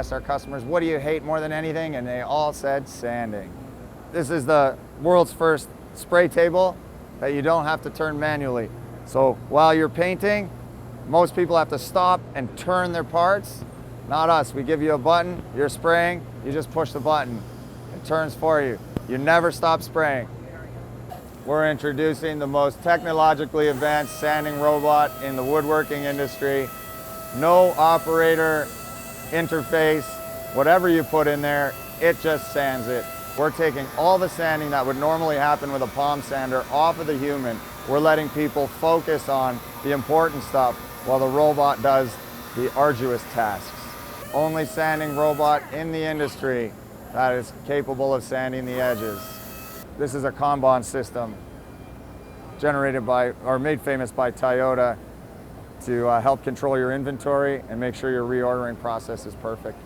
asked our customers, what do you hate more than anything? And they all said sanding. This is the world's first spray table that you don't have to turn manually. So while you're painting, most people have to stop and turn their parts. Not us. We give you a button, you're spraying, you just push the button. It turns for you. You never stop spraying. We're introducing the most technologically advanced sanding robot in the woodworking industry. No operator interface. Whatever you put in there, it just sands it. We're taking all the sanding that would normally happen with a palm sander off of the human. We're letting people focus on the important stuff while the robot does the arduous tasks. Only sanding robot in the industry that is capable of sanding the edges. This is a Kanban system generated by, or made famous by Toyota to help control your inventory and make sure your reordering process is perfect.